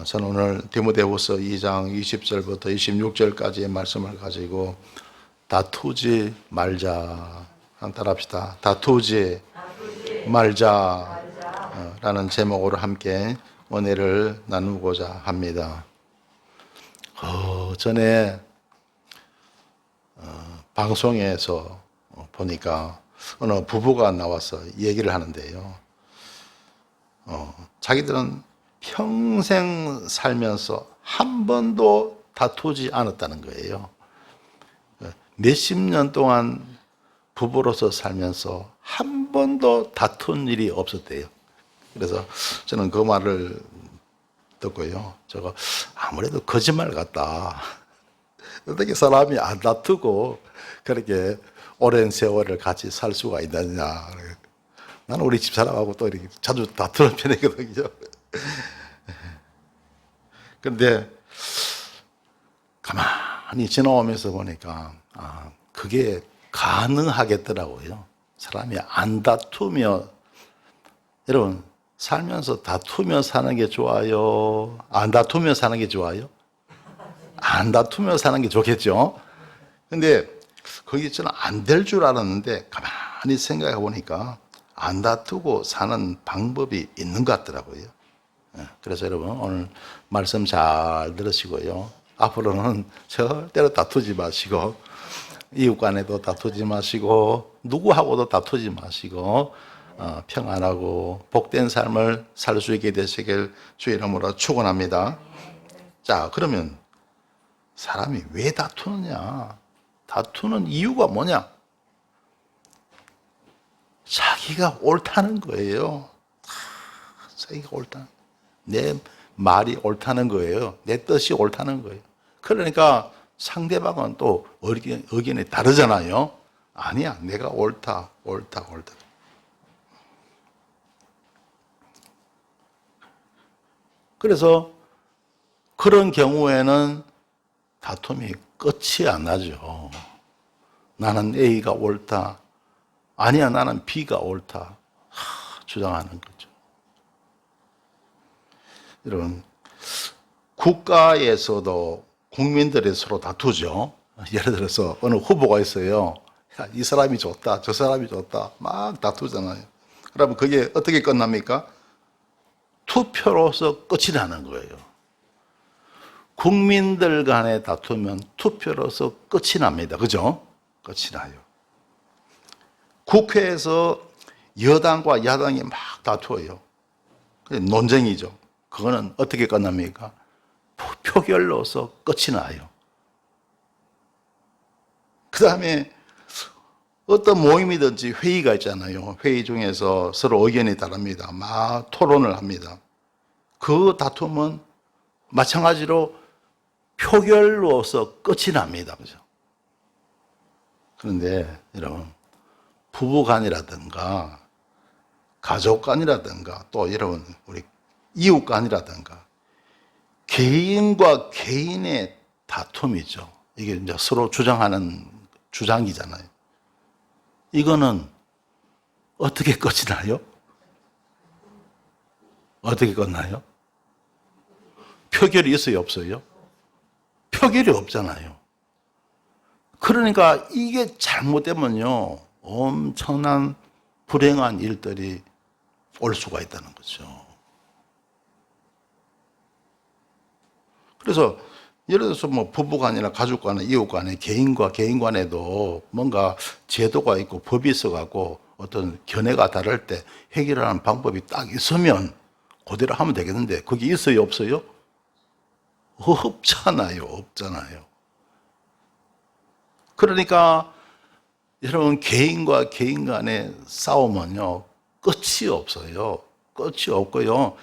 저는 오늘 디모데후서 2장 20절부터 26절까지의 말씀을 가지고 다투지 말자. 한번 따라합시다. 다투지 말자 라는 제목으로 함께 은혜를 나누고자 합니다. 전에 방송에서 보니까 어느 부부가 나와서 얘기를 하는데요. 자기들은 평생 살면서 한 번도 다투지 않았다는 거예요. 몇십 년 동안 부부로서 살면서 한 번도 다툰 일이 없었대요. 그래서 저는 그 말을 듣고요. 저거 아무래도 거짓말 같다. 어떻게 사람이 안 다투고 그렇게 오랜 세월을 같이 살 수가 있느냐. 나는 우리 집사람하고 또 이렇게 자주 다투는 편이거든요. 그런데 가만히 지나오면서 보니까 그게 가능하겠더라고요. 사람이 안 다투며, 여러분 살면서 다투며 사는 게 좋아요? 안 다투며 사는 게 좋아요? 안 다투며 사는 게 좋겠죠. 근데 그게 저는 안 될 줄 알았는데 가만히 생각해 보니까 안 다투고 사는 방법이 있는 것 같더라고요. 그래서 여러분 오늘 말씀 잘 들으시고요. 앞으로는 절대로 다투지 마시고 이웃 간에도 다투지 마시고 누구하고도 다투지 마시고 평안하고 복된 삶을 살 수 있게 되시길 주의 이름으로 축원합니다. 자, 그러면 사람이 왜 다투느냐? 다투는 이유가 뭐냐? 자기가 옳다는 거예요. 자기가 옳다. 내 말이 옳다는 거예요. 내 뜻이 옳다는 거예요. 그러니까 상대방은 또 의견이 다르잖아요. 아니야, 내가 옳다. 그래서 그런 경우에는 다툼이 끝이 안 나죠. 나는 A가 옳다. 아니야, 나는 B가 옳다. 주장하는 거죠. 여러분, 국가에서도 국민들이 서로 다투죠. 예를 들어서 어느 후보가 있어요. 야, 이 사람이 좋다, 저 사람이 좋다. 막 다투잖아요. 그러면 그게 어떻게 끝납니까? 투표로서 끝이 나는 거예요. 국민들 간에 다투면 투표로서 끝이 납니다. 그죠? 끝이 나요. 국회에서 여당과 야당이 막 다투어요. 논쟁이죠. 그거는 어떻게 끝납니까? 표결로서 끝이 나요. 그 다음에 어떤 모임이든지 회의가 있잖아요. 회의 중에서 서로 의견이 다릅니다. 막 토론을 합니다. 그 다툼은 마찬가지로 표결로서 끝이 납니다. 그죠? 그런데 여러분, 부부 간이라든가 가족 간이라든가 또 여러분 우리 이웃 간이라든가 개인과 개인의 다툼이죠. 이게 이제 서로 주장하는 주장이잖아요. 이거는 어떻게 끝이 나요? 어떻게 끝나요? 표결이 있어요, 없어요? 표결이 없잖아요. 그러니까 이게 잘못되면요, 엄청난 불행한 일들이 올 수가 있다는 거죠. 그래서 예를 들어서 뭐 부부간이나 가족간에 이웃간에 개인과 개인간에도 뭔가 제도가 있고 법이 있어갖고 어떤 견해가 다를 때 해결하는 방법이 딱 있으면 그대로 하면 되겠는데 그게 있어요, 없어요? 없잖아요. 그러니까 여러분 개인과 개인 간의 싸움은요 끝이 없어요. 끝이 없고요.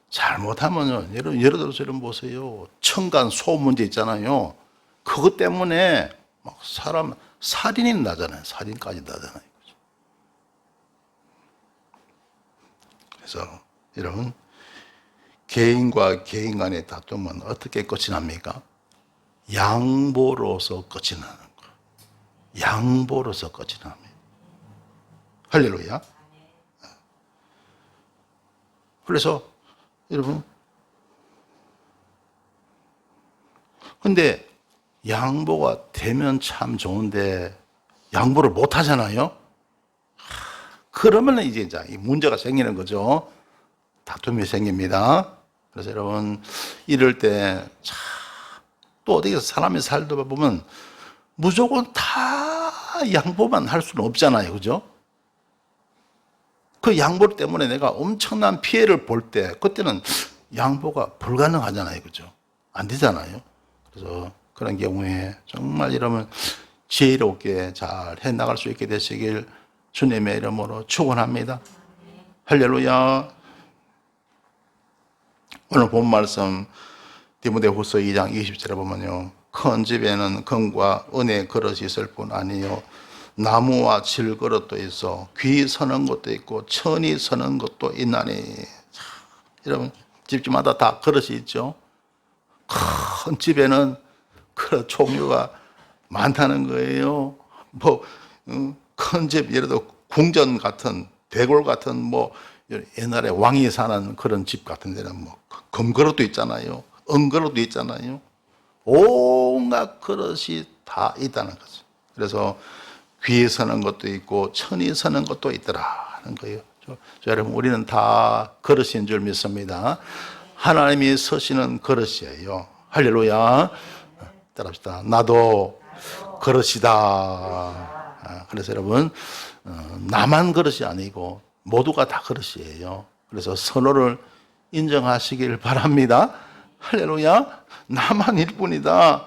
잘못하면요, 예를 들어서 여러분 보세요. 층간 소음 문제 있잖아요. 그것 때문에 막 사람 살인이 나잖아요. 살인까지 나잖아요. 그래서 여러분 개인과 개인 간의 다툼은 어떻게 끝이 납니까? 양보로서 끝이 나는 거예요. 양보로서 끝이 납니다. 할렐루야. 그래서 여러분 근데 양보가 되면 참 좋은데 양보를 못 하잖아요. 그러면 이제 문제가 생기는 거죠. 다툼이 생깁니다. 그래서 여러분, 이럴 때, 또 어디서 사람이 살다 보면 무조건 다 양보만 할 수는 없잖아요. 그죠? 그 양보 때문에 내가 엄청난 피해를 볼 때, 그때는 양보가 불가능하잖아요. 그죠? 안 되잖아요. 그래서 그런 경우에 정말 이러면 지혜롭게 잘 해나갈 수 있게 되시길 주님의 이름으로 축원합니다. 할렐루야. 오늘 본 말씀 디모데후서 2장 20절에 보면요, 큰 집에는 금과 은의 그릇이 있을 뿐 아니요 나무와 질그릇도 있어 귀 서는 것도 있고 천이 서는 것도 있나니. 여러분, 집집마다 다 그릇이 있죠. 큰 집에는 그릇 종류가 많다는 거예요. 큰 집, 예를 들어 궁전 같은, 대궐 같은, 옛날에 왕이 사는 그런 집 같은 데는 금그릇도 있잖아요. 은그릇도 있잖아요. 온갖 그릇이 다 있다는 거죠. 그래서 귀에 서는 것도 있고 천이 서는 것도 있더라는 거예요. 여러분, 우리는 다 그릇인 줄 믿습니다. 하나님이 서시는 그릇이에요. 할렐루야. 따라합시다. 나도 그릇이다. 그래서 여러분, 나만 그릇이 아니고 모두가 다 그릇이에요. 그래서 선호를 인정하시길 바랍니다. 할렐루야. 나만 일뿐이다.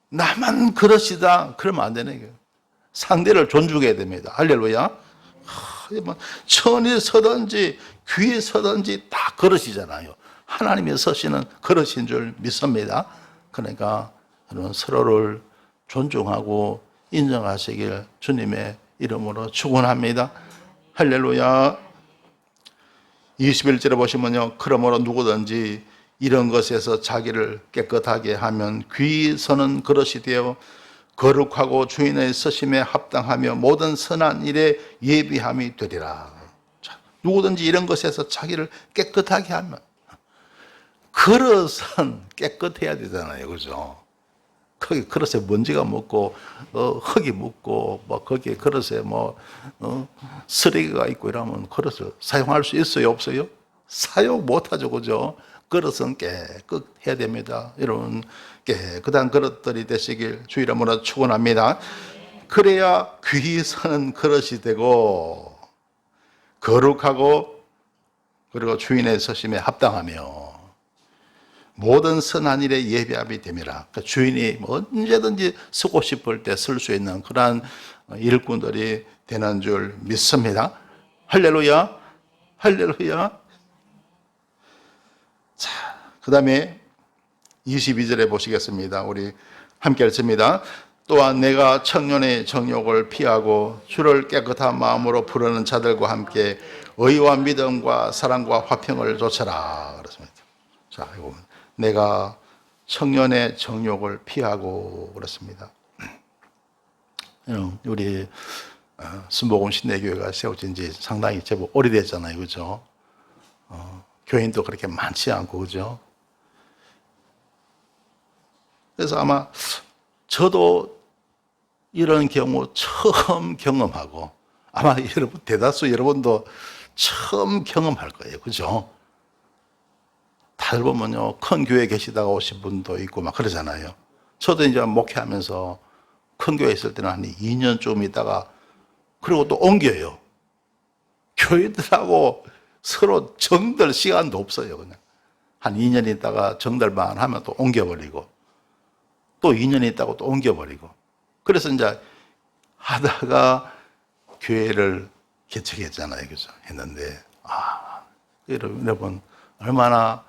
나만 그릇이다. 그러면 안 되는 거예요. 상대를 존중해야 됩니다. 할렐루야. 천이 서든지 귀에 서든지 다 그릇이잖아요. 하나님이 서시는 그릇인 줄 믿습니다. 그러니까 여러분, 서로를 존중하고 인정하시길 주님의 이름으로 축원합니다. 할렐루야. 21절에 보시면요, 그러므로 누구든지 이런 것에서 자기를 깨끗하게 하면 귀 서는 그릇이 되어 거룩하고 주인의 서심에 합당하며 모든 선한 일에 예비함이 되리라. 누구든지 이런 것에서 자기를 깨끗하게 하면, 그릇은 깨끗해야 되잖아요. 그죠? 거기 그릇에 먼지가 묻고 흙이 묻고 거기에 그릇에 쓰레기가 있고 이러면 그릇을 사용할 수 있어요, 없어요? 사용 못 하죠. 그죠? 그릇은 깨끗해야 됩니다. 여러분, 깨끗한 그릇들이 되시길 주 이름으로 축원합니다. 그래야 귀히 서는 그릇이 되고 거룩하고 그리고 주인의 서심에 합당하며 모든 선한 일에 예비함이 됨이라. 그러니까 주인이 언제든지 쓰고 싶을 때 쓸 수 있는 그러한 일꾼들이 되는 줄 믿습니다. 할렐루야. 할렐루야. 자, 그 다음에 22절에 보시겠습니다. 우리 함께 읽습니다. 또한 내가 청년의 정욕을 피하고 주를 깨끗한 마음으로 부르는 자들과 함께 의와 믿음과 사랑과 화평을 좇으라. 그렇습니다. 자, 이거 내가 청년의 정욕을 피하고 그렇습니다. 우리 순복음 신내교회가 세워진 지 상당히 제법 오래됐잖아요. 그죠? 교인도 그렇게 많지 않고, 그죠? 그래서 아마 저도 이런 경우 처음 경험하고 아마 여러분, 대다수 여러분도 처음 경험할 거예요. 그죠? 다들 보면요, 큰 교회에 계시다가 오신 분도 있고 막 그러잖아요. 저도 이제 목회하면서 큰 교회에 있을 때는 한 2년쯤 있다가 그리고 또 옮겨요. 교회들하고 서로 정들 시간도 없어요. 그냥 한 2년 있다가 정들만 하면 또 옮겨버리고 또 2년 있다고 또 옮겨버리고. 그래서 이제 하다가 교회를 개척했잖아요. 그죠? 했는데, 여러분, 얼마나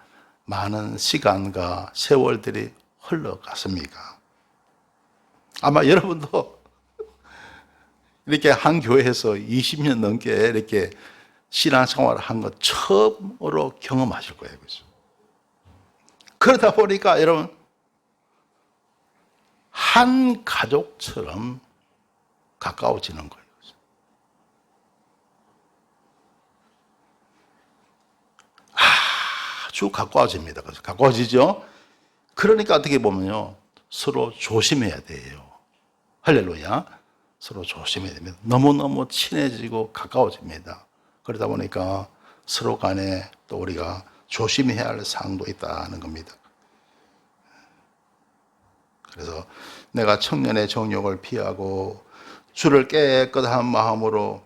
많은 시간과 세월들이 흘러갔습니까? 아마 여러분도 이렇게 한 교회에서 20년 넘게 이렇게 신앙생활을 한 것 처음으로 경험하실 거예요. 그죠? 그러다 보니까 여러분, 한 가족처럼 가까워지는 거예요. 아주 가까워집니다. 그래서 가까워지죠? 그러니까 어떻게 보면요, 서로 조심해야 돼요. 할렐루야. 서로 조심해야 됩니다. 너무너무 친해지고 가까워집니다. 그러다 보니까 서로 간에 또 우리가 조심해야 할 사항도 있다는 겁니다. 그래서 내가 청년의 정욕을 피하고 주를 깨끗한 마음으로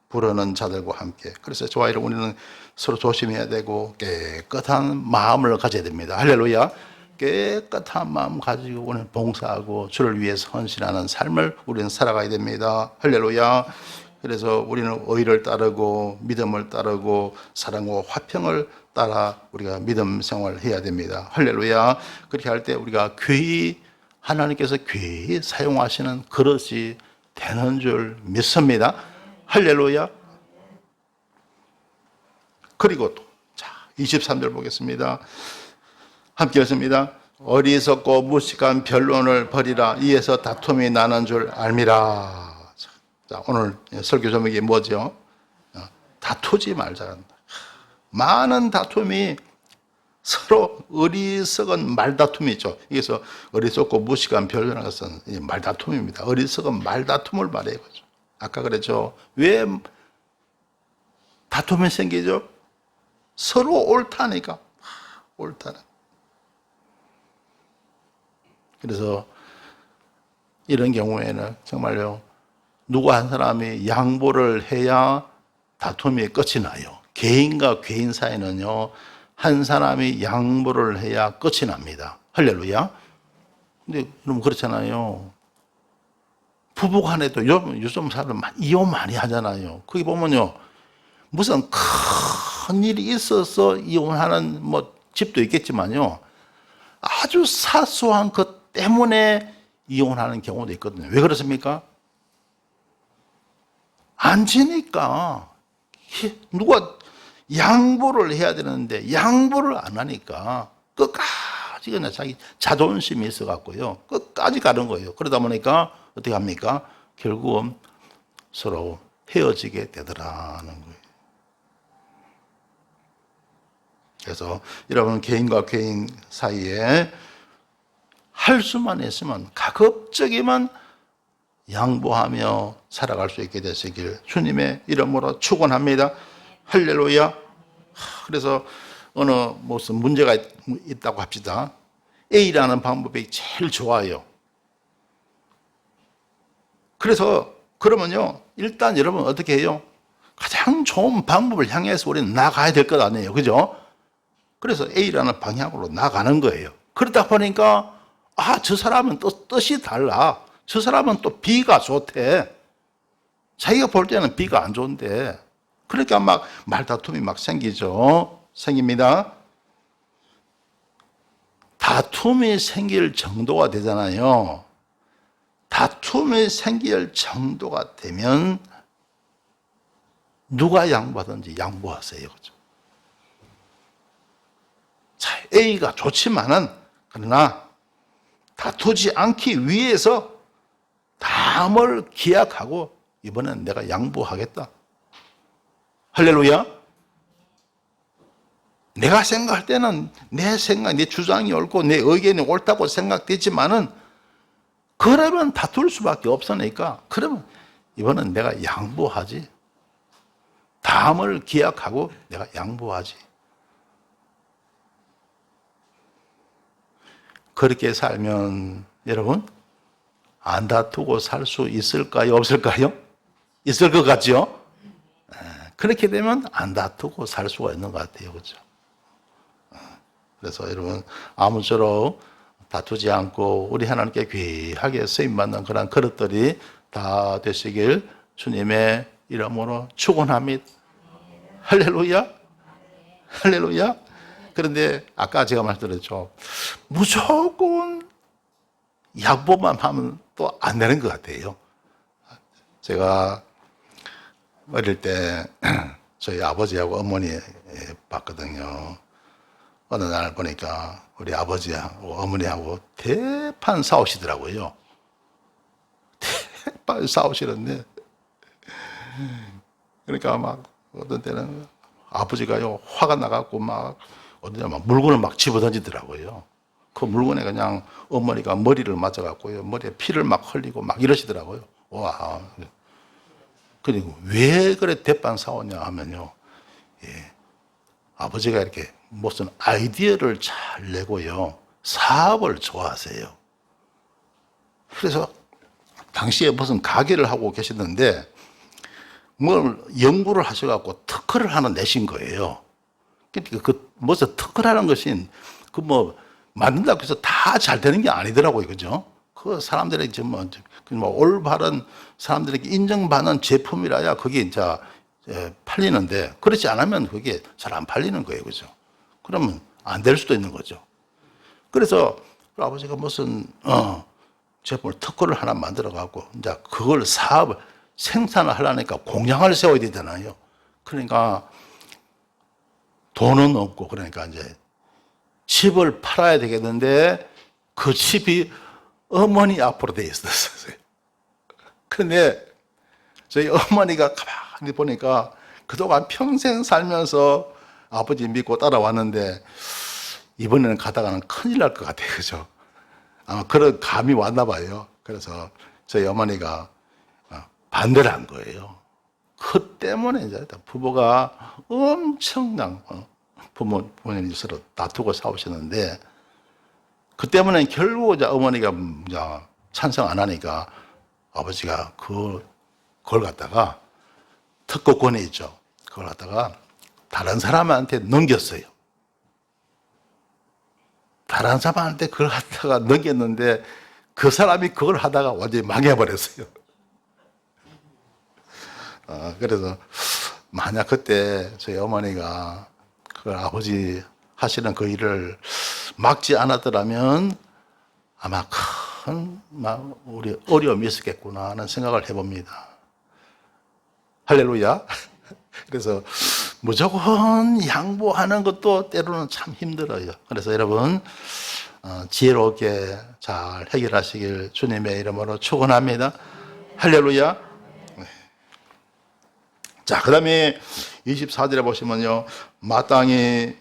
부르는 자들과 함께, 그래서 저와 우리는 서로 조심해야 되고 깨끗한 마음을 가져야 됩니다. 할렐루야. 깨끗한 마음 가지고 우리는 봉사하고 주를 위해서 헌신하는 삶을 우리는 살아가야 됩니다. 할렐루야. 그래서 우리는 의를 따르고 믿음을 따르고 사랑과 화평을 따라 우리가 믿음 생활을 해야 됩니다. 할렐루야. 그렇게 할 때 우리가 귀히 하나님께서 귀히 사용하시는 그릇이 되는 줄 믿습니다. 할렐루야. 그리고 또, 자, 23절 보겠습니다. 함께 읽습니다. 어리석고 무식한 변론을 버리라. 이에서 다툼이 나는 줄 알미라. 자, 오늘 설교 제목이 뭐죠? 다투지 말자. 많은 다툼이 서로 어리석은 말다툼이죠. 그래서 어리석고 무식한 변론한 것은 말다툼입니다. 어리석은 말다툼을 말해요. 아까 그랬죠. 왜 다툼이 생기죠? 서로 옳다니까. 옳다는. 그래서 이런 경우에는 정말요, 누구 한 사람이 양보를 해야 다툼이 끝이 나요. 개인과 개인 사이는요, 한 사람이 양보를 해야 끝이 납니다. 할렐루야. 근데 그럼 그렇잖아요. 부부 간에도 요즘 사람 이혼 많이 하잖아요. 거기 보면요, 무슨 큰 일이 있어서 이혼하는 집도 있겠지만요, 아주 사소한 것 때문에 이혼하는 경우도 있거든요. 왜 그렇습니까? 안 지니까. 누가 양보를 해야 되는데 양보를 안 하니까 끝까지 그냥 자기 자존심이 있어갖고요, 끝까지 가는 거예요. 그러다 보니까 어떻게 합니까? 결국은 서로 헤어지게 되더라는 거예요. 그래서 여러분, 개인과 개인 사이에 할 수만 있으면 가급적이면 양보하며 살아갈 수 있게 되시길 주님의 이름으로 축원합니다. 할렐루야. 그래서 어느 무슨 문제가 있다고 합시다. A라는 방법이 제일 좋아요. 그래서 그러면요, 일단 여러분 어떻게 해요? 가장 좋은 방법을 향해서 우리는 나가야 될 것 아니에요. 그죠? 그래서 A라는 방향으로 나가는 거예요. 그러다 보니까 저 사람은 또 뜻이 달라. 저 사람은 또 B가 좋대. 자기가 볼 때는 B가 안 좋은데, 그러니까 막 말다툼이 막 생깁니다. 다툼이 생길 정도가 되잖아요. 다툼이 생길 정도가 되면 누가 양보하든지 양보하세요. 그죠? 자, A가 좋지만은, 그러나 다투지 않기 위해서 다음을 기약하고 이번엔 내가 양보하겠다. 할렐루야. 내가 생각할 때는 내 주장이 옳고 내 의견이 옳다고 생각되지만은, 그러면 다툴 수밖에 없으니까, 그러면 이번엔 내가 양보하지. 다음을 기약하고 내가 양보하지. 그렇게 살면 여러분, 안 다투고 살 수 있을까요? 없을까요? 있을 것 같죠? 그렇게 되면 안 다투고 살 수가 있는 것 같아요. 그렇죠? 그래서 여러분, 아무쪼록 다투지 않고 우리 하나님께 귀하게 쓰임받는 그런 그릇들이 다 되시길 주님의 이름으로 축원합니다. 할렐루야. 할렐루야. 그런데 아까 제가 말씀드렸죠, 무조건 양보만 하면 또 안 되는 것 같아요. 제가 어릴 때 저희 아버지하고 어머니 봤거든요. 어느 날 보니까 우리 아버지하고 어머니하고 대판 싸우시더라고요. 대판 싸우시는데, 그러니까 막 어떤 때는 아버지가요, 화가 나갖고 막 어디냐 막 물건을 막 집어던지더라고요. 그 물건에 그냥 어머니가 머리를 맞아갖고요. 머리에 피를 막 흘리고 막 이러시더라고요. 와. 그리고 왜 그래 대판 싸웠냐 하면요. 예. 아버지가 이렇게 무슨 아이디어를 잘 내고요. 사업을 좋아하세요. 그래서 당시에 무슨 가게를 하고 계셨는데 뭘 연구를 하셔갖고 특허를 하나 내신 거예요. 그러니까 그 무슨 특허라는 것이 그 뭐 만든다고 해서 다 잘 되는 게 아니더라고요. 그죠? 그 사람들에게 좀 뭐 올바른 사람들에게 인정받는 제품이라야 그게 이제 팔리는데 그렇지 않으면 그게 잘 안 팔리는 거예요. 그죠? 그러면 안 될 수도 있는 거죠. 그래서 아버지가 무슨 제품을 특허를 하나 만들어 갖고 이제 그걸 사업을 생산을 하려니까 공장을 세워야 되잖아요. 그러니까 돈은 없고 그러니까 이제 집을 팔아야 되겠는데 그 집이 어머니 앞으로 돼 있었어요. 그런데 저희 어머니가 가만히 보니까 그동안 평생 살면서 아버지 믿고 따라왔는데 이번에는 가다가는 큰일 날 것 같아요. 그죠? 아마 그런 감이 왔나 봐요. 그래서 저희 어머니가 반대를 한 거예요. 그 때문에 이제 부부가 엄청난 부모님이 서로 다투고 싸우셨는데 그 때문에 결국 이제 어머니가 이제 찬성 안 하니까 아버지가 그걸 갖다가 특허권에 있죠. 그걸 갖다가 다른 사람한테 넘겼어요. 다른 사람한테 그걸 갖다가 넘겼는데 그 사람이 그걸 하다가 완전히 망해버렸어요. 그래서 만약 그때 저희 어머니가 그 아버지 하시는 그 일을 막지 않았더라면 아마 큰 우리 어려움이 있었겠구나 하는 생각을 해봅니다. 할렐루야. 그래서 무조건 양보하는 것도 때로는 참 힘들어요. 그래서 여러분 지혜롭게 잘 해결하시길 주님의 이름으로 축원합니다. 할렐루야. 자, 그 다음에 24절에 보시면요. 마땅히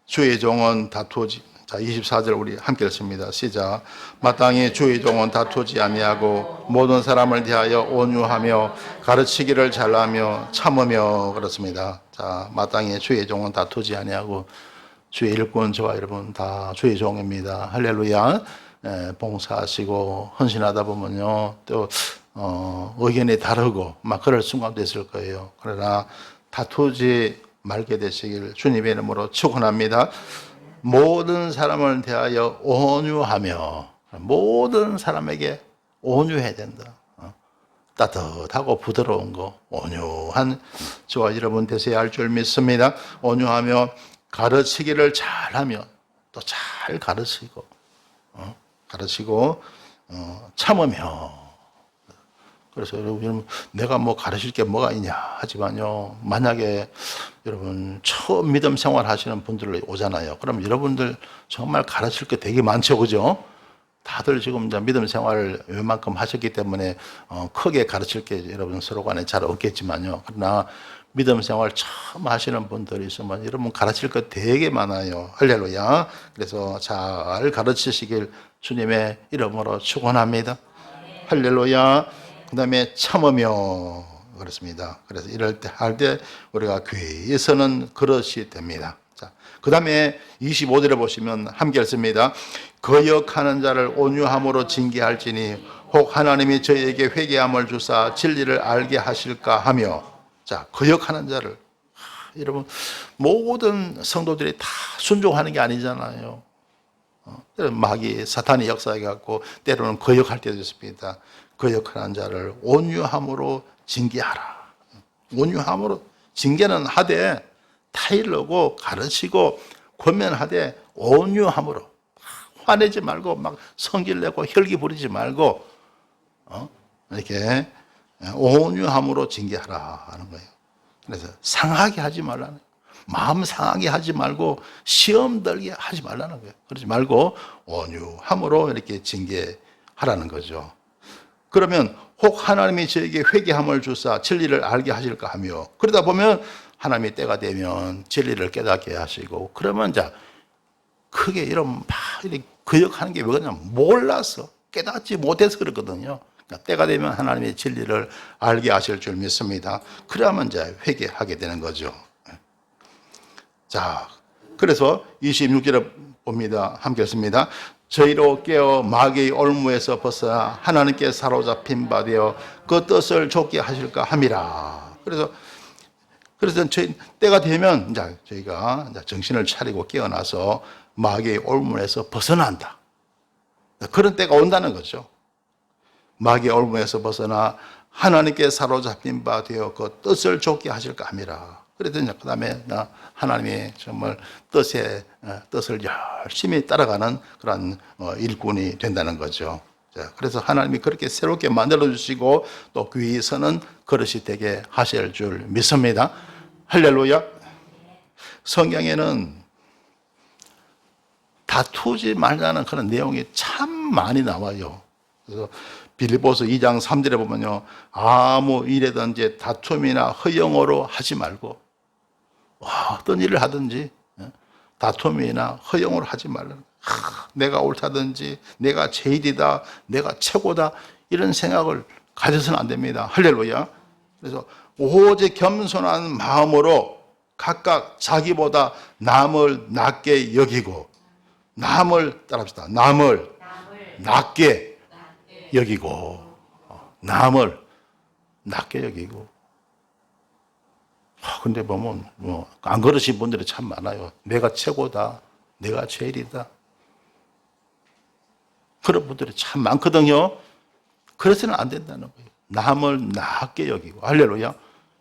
주의 종은 다투지. 자, 24절 우리 함께 읽습니다. 시작. 마땅히 주의 종은 다투지 아니하고 모든 사람을 대하여 온유하며 가르치기를 잘하며 참으며 그렇습니다. 자, 마땅히 주의 종은 다투지 아니하고 주의 일꾼 저와 여러분 다 주의 종입니다. 할렐루야. 봉사하시고 헌신하다 보면요. 또 의견이 다르고 막 그럴 순간도 있을 거예요. 그러나 다투지 말게 되시길 주님의 이름으로 축원합니다. 모든 사람을 대하여 온유하며 모든 사람에게 온유해야 된다. 따뜻하고 부드러운 거 온유한 저와 여러분 되셔야 할 줄 믿습니다. 온유하며 가르치기를 잘하며 또 잘 가르치고 참으며. 그래서 여러분 내가 뭐 가르칠 게 뭐가 있냐 하지만요, 만약에 여러분 처음 믿음 생활 하시는 분들 오잖아요. 그럼 여러분들 정말 가르칠 게 되게 많죠. 그죠? 다들 지금 이제 믿음 생활을 웬만큼 하셨기 때문에 크게 가르칠 게 여러분 서로 간에 잘 없겠지만요. 그러나 믿음 생활 처음 하시는 분들이 있으면 여러분 가르칠 거 되게 많아요. 할렐루야. 그래서 잘 가르치시길 주님의 이름으로 축원합니다. 할렐루야. 그 다음에 참으며 그렇습니다. 그래서 이럴 때 할 때 우리가 교회에서는 그릇이 됩니다. 자, 그 다음에 25절에 보시면 함께 읽습니다. 거역하는 자를 온유함으로 징계할지니 혹 하나님이 저희에게 회개함을 주사 진리를 알게 하실까 하며. 자, 거역하는 자를 여러분 모든 성도들이 다 순종하는 게 아니잖아요. 마귀 사탄이 역사해 갖고 때로는 거역할 때도 있습니다. 거역하는 자를 온유함으로 징계하라. 온유함으로 징계는 하되 타일르고 가르치고 권면하되 온유함으로 화내지 말고 막 성질 내고 혈기 부리지 말고 이렇게 온유함으로 징계하라 하는 거예요. 그래서 상하게 하지 말라는 거예요. 마음 상하게 하지 말고 시험 들게 하지 말라는 거예요. 그러지 말고 온유함으로 이렇게 징계하라는 거죠. 그러면 혹 하나님이 저에게 회개함을 주사 진리를 알게 하실까 하며, 그러다 보면 하나님이 때가 되면 진리를 깨닫게 하시고, 그러면 이제 크게 이런 막 이렇게 거역하는 게 왜 그러냐면 몰라서 깨닫지 못해서 그렇거든요. 그러니까 때가 되면 하나님의 진리를 알게 하실 줄 믿습니다. 그래야만 이제 회개하게 되는 거죠. 자, 그래서 26절에 봅니다. 함께 읽습니다. 저희로 깨어 마귀의 올무에서 벗어나 하나님께 사로잡힌 바 되어 그 뜻을 좇게 하실까 함이라. 그래서 저희 때가 되면 이제 저희가 이제 정신을 차리고 깨어나서 마귀의 올무에서 벗어난다. 그런 때가 온다는 거죠. 마귀의 올무에서 벗어나 하나님께 사로잡힌 바 되어 그 뜻을 좇게 하실까 함이라. 그랬더니 그 다음에 하나님의 정말 뜻을 열심히 따라가는 그런 일꾼이 된다는 거죠. 자, 그래서 하나님이 그렇게 새롭게 만들어 주시고 또 그 위에 서는 그릇이 되게 하실 줄 믿습니다. 할렐루야. 성경에는 다투지 말자는 그런 내용이 참 많이 나와요. 그래서 빌립보서 2장 3절에 보면요, 아무 일에든지 다툼이나 허영으로 하지 말고 어떤 일을 하든지 다툼이나 허영으로 하지 말라. 내가 옳다든지 내가 제일이다, 내가 최고다, 이런 생각을 가져서는 안 됩니다. 할렐루야. 그래서 오직 겸손한 마음으로 각각 자기보다 남을 낮게 여기고, 남을 따라합시다. 남을 낮게 여기고, 남을 낮게 여기고. 근데 보면 안 그러신 분들이 참 많아요. 내가 최고다, 내가 제일이다. 그런 분들이 참 많거든요. 그래서는 안 된다는 거예요. 남을 낮게 여기고. 할렐루야.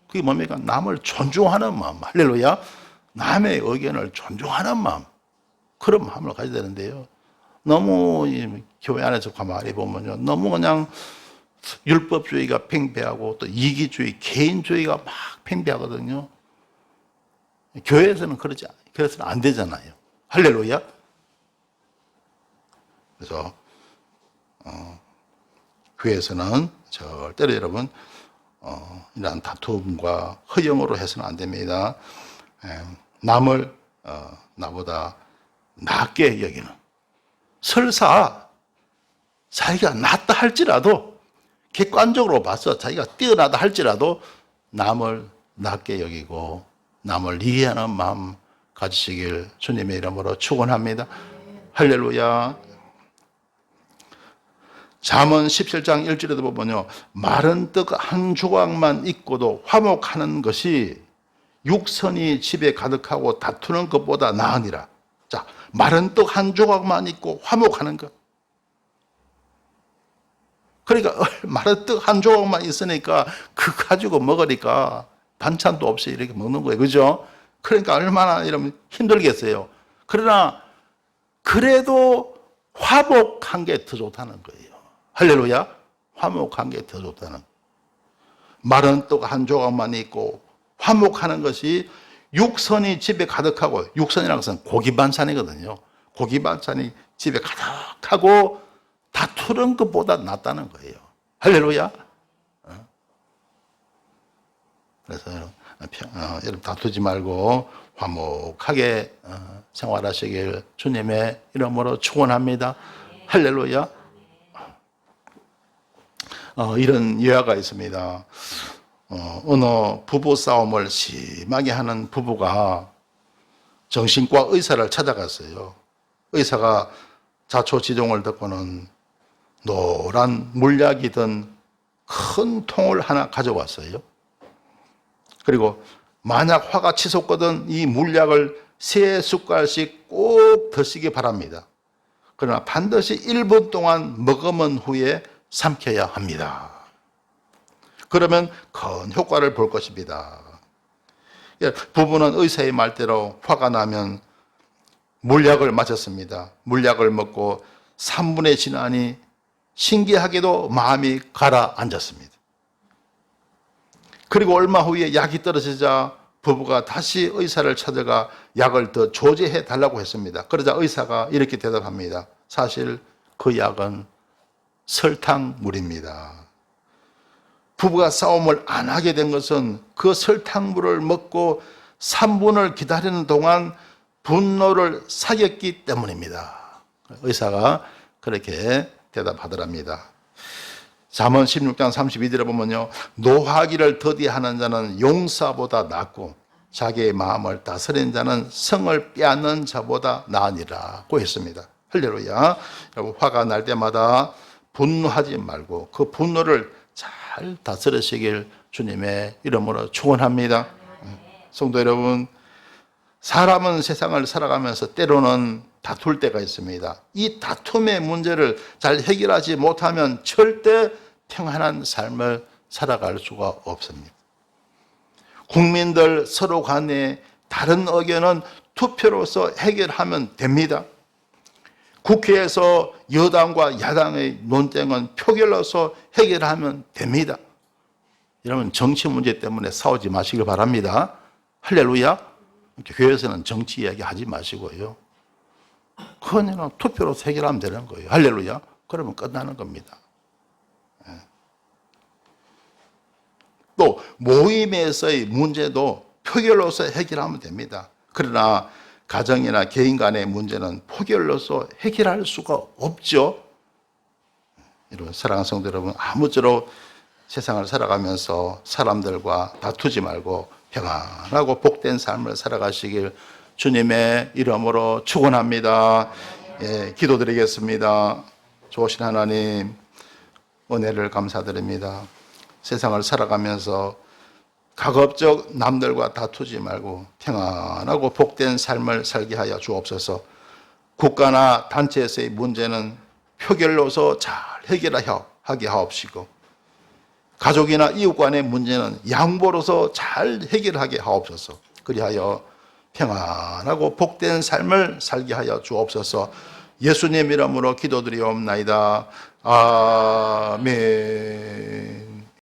그게 뭡니까? 남을 존중하는 마음. 할렐루야. 남의 의견을 존중하는 마음. 그런 마음을 가져야 되는데요. 너무 교회 안에서 가만히 보면요, 너무 그냥 율법주의가 팽배하고 또 이기주의, 개인주의가 막 팽배하거든요. 교회에서는 그래서는 안 되잖아요. 할렐루야. 그래서 교회에서는 절대로 여러분 이런 다툼과 허영으로 해서는 안 됩니다. 남을 나보다 낮게 여기는, 설사 자기가 낫다 할지라도, 객관적으로 봐서 자기가 뛰어나다 할지라도 남을 낮게 여기고 남을 이해하는 마음 가지시길 주님의 이름으로 축원합니다. 할렐루야. 잠언 17장 1절에도 보면요, 마른 떡 한 조각만 있고도 화목하는 것이 육선이 집에 가득하고 다투는 것보다 나으니라. 자, 마른 떡 한 조각만 있고 화목하는 것. 그러니까 마른 떡 한 조각만 있으니까 그거 가지고 먹으니까 반찬도 없이 이렇게 먹는 거예요. 그죠? 그러니까 얼마나 이러면 힘들겠어요. 그러나 그래도 화목한 게 더 좋다는 거예요. 할렐루야. 화목한 게 더 좋다는. 마른 떡 한 조각만 있고 화목하는 것이 육선이 집에 가득하고, 육선이라는 것은 고기 반찬이거든요. 고기 반찬이 집에 가득하고 다투는 것보다 낫다는 거예요. 할렐루야. 그래서 여러분 다투지 말고 화목하게 생활하시길 주님의 이름으로 축원합니다. 할렐루야. 이런 예화가 있습니다. 어느 부부 싸움을 심하게 하는 부부가 정신과 의사를 찾아갔어요. 의사가 자초지종을 듣고는 노란 물약이 든 큰 통을 하나 가져왔어요. 그리고 만약 화가 치솟거든 이 물약을 3숟갈씩 꼭 드시기 바랍니다. 그러나 반드시 1분 동안 머금은 후에 삼켜야 합니다. 그러면 큰 효과를 볼 것입니다. 부부는 의사의 말대로 화가 나면 물약을 마셨습니다. 물약을 먹고 3분의 지나니 신기하게도 마음이 가라앉았습니다. 그리고 얼마 후에 약이 떨어지자 부부가 다시 의사를 찾아가 약을 더 조제해 달라고 했습니다. 그러자 의사가 이렇게 대답합니다. 사실 그 약은 설탕물입니다. 부부가 싸움을 안 하게 된 것은 그 설탕물을 먹고 3분을 기다리는 동안 분노를 사겼기 때문입니다. 의사가 그렇게 대답하더랍니다. 잠언 16장 32절에 보면요, 노하기를 더디하는 자는 용사보다 낫고 자기의 마음을 다스리는 자는 성을 빼앗는 자보다 나으니라고 했습니다. 할렐루야. 여러분, 화가 날 때마다 분노하지 말고 그 분노를 잘 다스리시길 주님의 이름으로 축원합니다. 성도 여러분, 사람은 세상을 살아가면서 때로는 다툴 때가 있습니다. 이 다툼의 문제를 잘 해결하지 못하면 절대 평안한 삶을 살아갈 수가 없습니다. 국민들 서로 간에 다른 의견은 투표로서 해결하면 됩니다. 국회에서 여당과 야당의 논쟁은 표결로서 해결하면 됩니다. 여러분, 정치 문제 때문에 싸우지 마시길 바랍니다. 할렐루야. 교회에서는 정치 이야기 하지 마시고요. 그거는 투표로서 해결하면 되는 거예요. 할렐루야. 그러면 끝나는 겁니다. 또 모임에서의 문제도 표결로서 해결하면 됩니다. 그러나 가정이나 개인 간의 문제는 표결로서 해결할 수가 없죠. 여러분, 사랑하는 성도 여러분, 아무쪼록 세상을 살아가면서 사람들과 다투지 말고 평안하고 복된 삶을 살아가시길 주님의 이름으로 축원합니다. 예, 기도드리겠습니다. 좋으신 하나님, 은혜를 감사드립니다. 세상을 살아가면서 가급적 남들과 다투지 말고 평안하고 복된 삶을 살게 하여 주옵소서. 국가나 단체에서의 문제는 표결로서 잘 해결하게 하옵시고, 가족이나 이웃 간의 문제는 양보로서 잘 해결하게 하옵소서. 그리하여 평안하고 복된 삶을 살게 하여 주옵소서. 예수님 이름으로 기도드리옵나이다. 아멘.